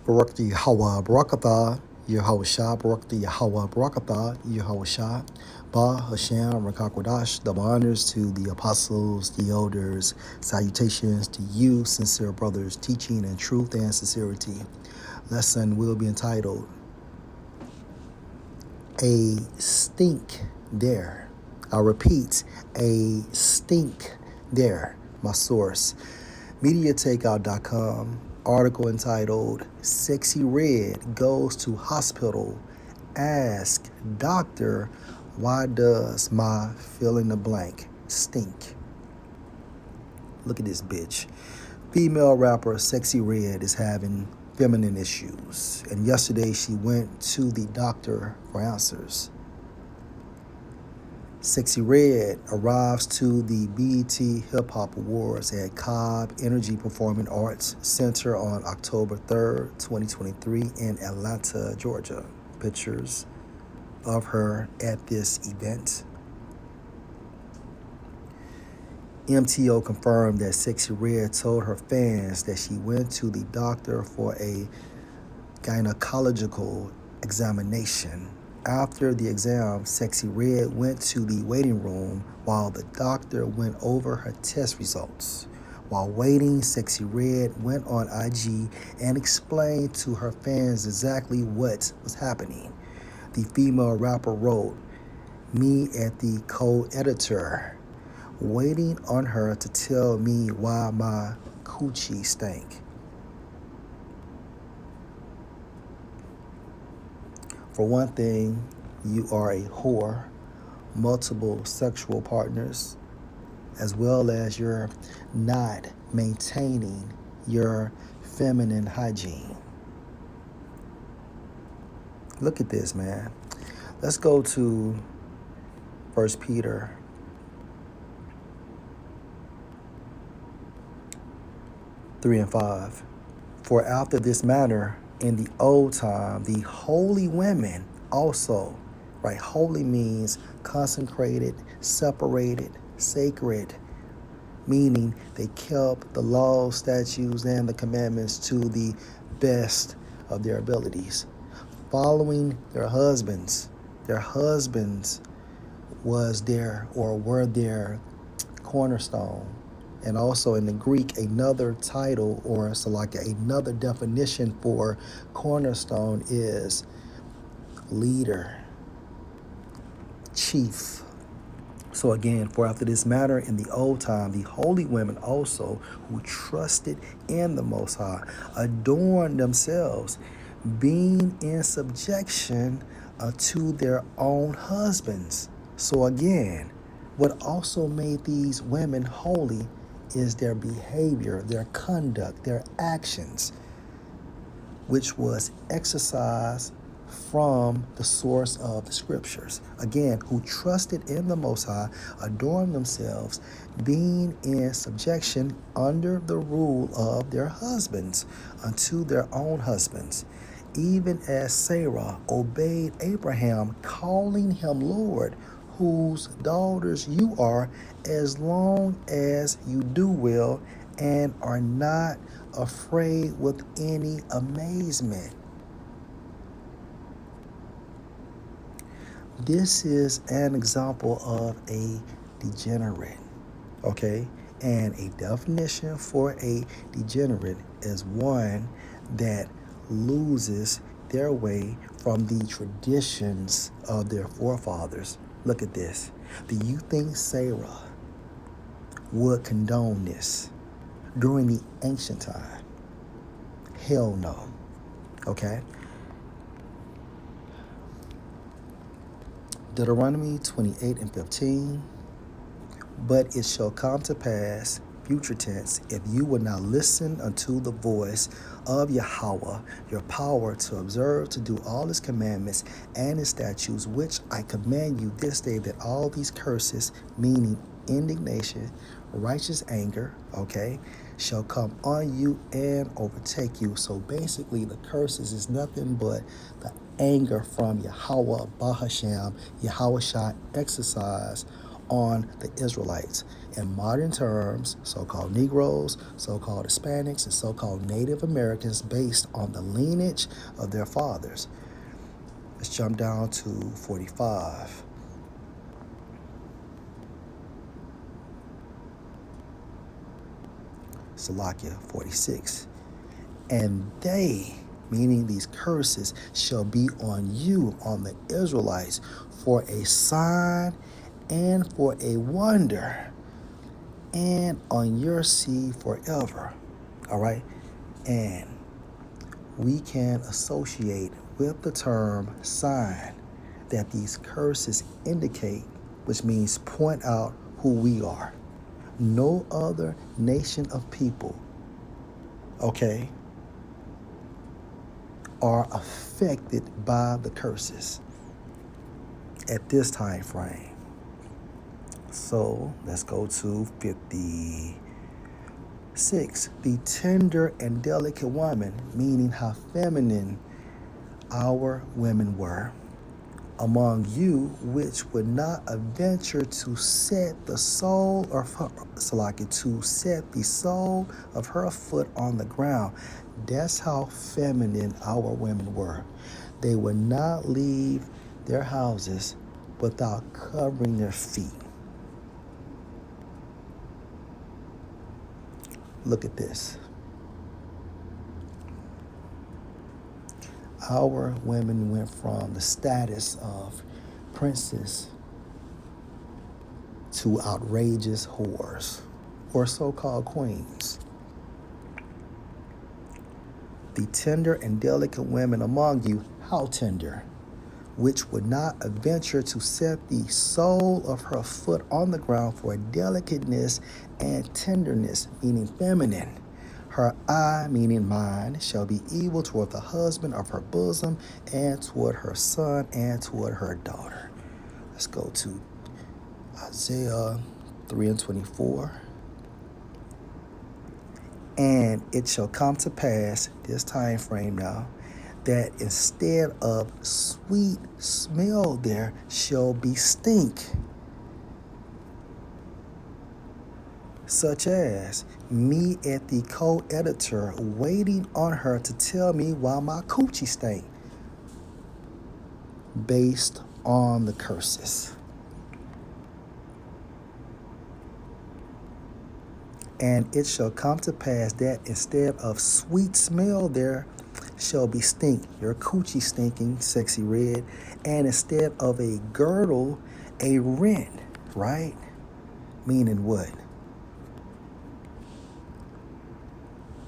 Barak the Yahweh Barakatha, Yahweh Barak the Yahweh Barakatha, Yahweh Ba Hashem Rakakwadash. Double honors to the apostles, the elders. Salutations to you, sincere brothers, teaching in truth and sincerity. Lesson will be entitled A Stink There. I'll repeat, a stink there. My source, MediaTakeout.com. Article entitled Sexy Red Goes to Hospital. Ask Doctor, why does my fill in the blank stink? Look at this bitch. Female rapper Sexy Red is having feminine issues, and yesterday she went to the doctor for answers. Sexy Red arrives to the BET Hip Hop Awards at Cobb Energy Performing Arts Center on October 3rd, 2023 in Atlanta, Georgia. Pictures of her at this event. MTO confirmed that Sexy Red told her fans that she went to the doctor for a gynecological examination. After the exam, Sexy Red went to the waiting room while the doctor went over her test results. While waiting, Sexy Red went on IG and explained to her fans exactly what was happening. The female rapper wrote, "Me at the co-editor, waiting on her to tell me why my coochie stank." For one thing, you are a whore, multiple sexual partners, as well as you're not maintaining your feminine hygiene. Look at this, man. Let's go to 1 Peter 3 and 5. For after this manner, in the old time, the holy women also, right? Holy means consecrated, separated, sacred, meaning they kept the laws, statutes, and the commandments to the best of their abilities, following their husbands. Their husbands was their or were their cornerstone. And also in the Greek, another title or so like another definition for cornerstone is leader, chief. So again, for after this matter in the old time, the holy women also who trusted in the Most High adorned themselves, being in subjection to their own husbands. So again, what also made these women holy is their behavior, their conduct, their actions, which was exercised from the source of the scriptures. Again, who trusted in the Most High, adorned themselves, being in subjection under the rule of their husbands, unto their own husbands, even as Sarah obeyed Abraham, calling him Lord, whose daughters you are, as long as you do well and are not afraid with any amazement. This is an example of a degenerate, okay? And a definition for a degenerate is one that loses their way from the traditions of their forefathers. Look at this. Do you think Sarah would condone this during the ancient time? Hell no, okay? Deuteronomy 28 and 15. But it shall come to pass, future tense, if you will not listen unto the voice of Yahweh, your power to observe, to do all his commandments and his statutes, which I command you this day, that all these curses, meaning indignation, righteous anger, okay, shall come on you and overtake you. So basically the curses is nothing but the anger from Yahweh, Bahashem, Yahweh Shai exercise on the Israelites. In modern terms, so-called Negroes, so-called Hispanics, and so-called Native Americans based on the lineage of their fathers. Let's jump down to 45. Salakia 46. And they, meaning these curses, shall be on you, on the Israelites, for a sign and for a wonder, and on your seed forever. All right? And we can associate with the term sign that these curses indicate, which means point out who we are. No other nation of people, okay, are affected by the curses at this time frame. So let's go to 56. The tender and delicate woman, meaning how feminine our women were, among you, which would not adventure to set the sole of her, to set the sole of her foot on the ground. That's how feminine our women were. They would not leave their houses without covering their feet. Look at this. Our women went from the status of princess to outrageous whores, or so-called queens. The tender and delicate women among you, how tender, which would not adventure to set the sole of her foot on the ground for delicateness and tenderness, meaning feminine. Her eye, meaning mind, shall be evil toward the husband of her bosom, and toward her son, and toward her daughter. Let's go to Isaiah 3:24. And it shall come to pass, this time frame now, that instead of sweet smell there shall be stink, such as me at the co-editor waiting on her to tell me why my coochie stank, based on the curses. And it shall come to pass that instead of sweet smell there shall be stink, your coochie stinking, sexy red, and instead of a girdle, a rent, right? Meaning what?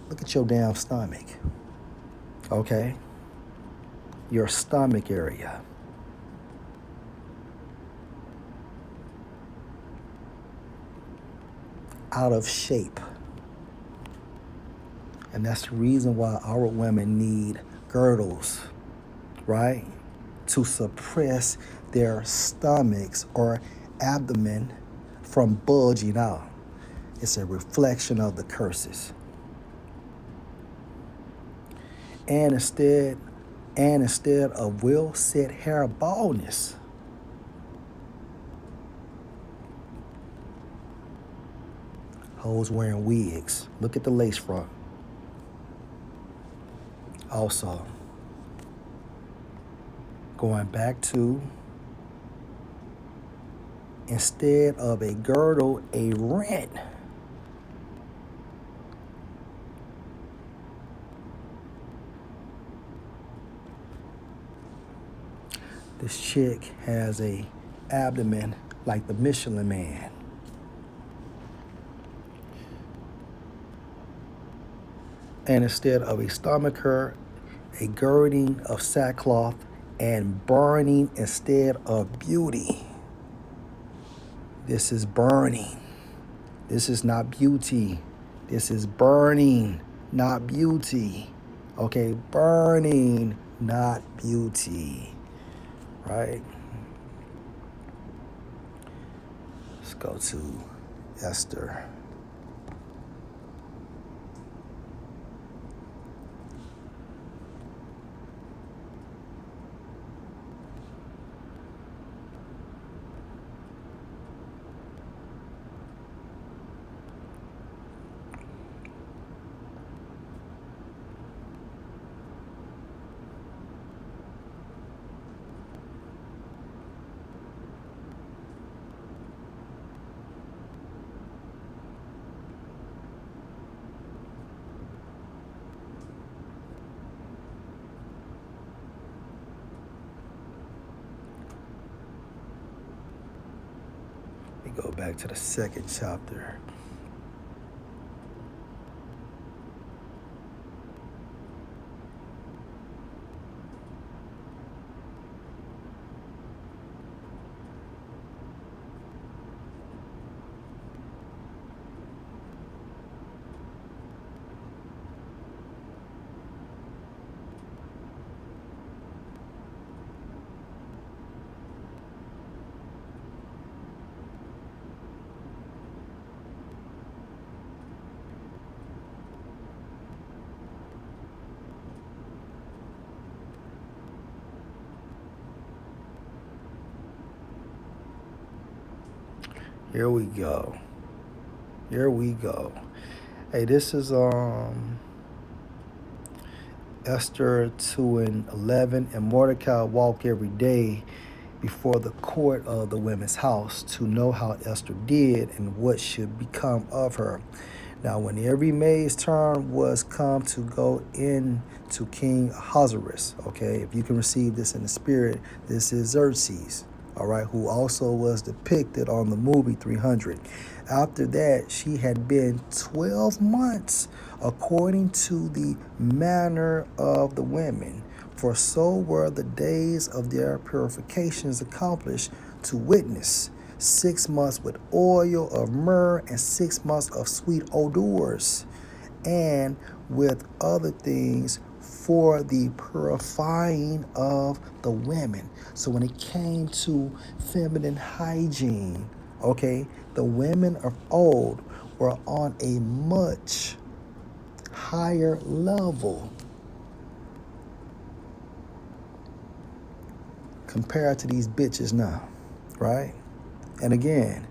Look at your damn stomach, okay? Your stomach area. Out of shape. And that's the reason why our women need girdles, right? To suppress their stomachs or abdomen from bulging out. It's a reflection of the curses. And instead of well set hair baldness, hoes wearing wigs. Look at the lace front. Also, going back to instead of a girdle, a rent. This chick has a abdomen like the Michelin Man. And instead of a stomacher, a girding of sackcloth, and burning instead of beauty. This is burning. This is not beauty. This is burning, not beauty. Okay, burning, not beauty. Right? Let's go to Esther. go back to the second chapter. Here we go. Here we go. Hey, this is Esther 2 and 11, and Mordecai walked every day before the court of the women's house to know how Esther did and what should become of her. Now, when every maid's turn was come to go in to King Ahasuerus, okay, if you can receive this in the spirit, this is Xerxes, all right, who also was depicted on the movie 300. After that, she had been 12 months according to the manner of the women. For so were the days of their purifications accomplished to witness 6 months with oil of myrrh and 6 months of sweet odors, and with other things for the purifying of the women. So when it came to feminine hygiene, okay, the women of old were on a much higher level compared to these bitches now, right? And again,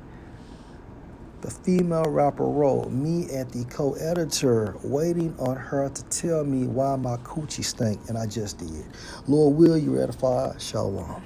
the female rapper wrote, me at the co-editor, waiting on her to tell me why my coochie stank, and I just did. Lord will you ratify? Shalom.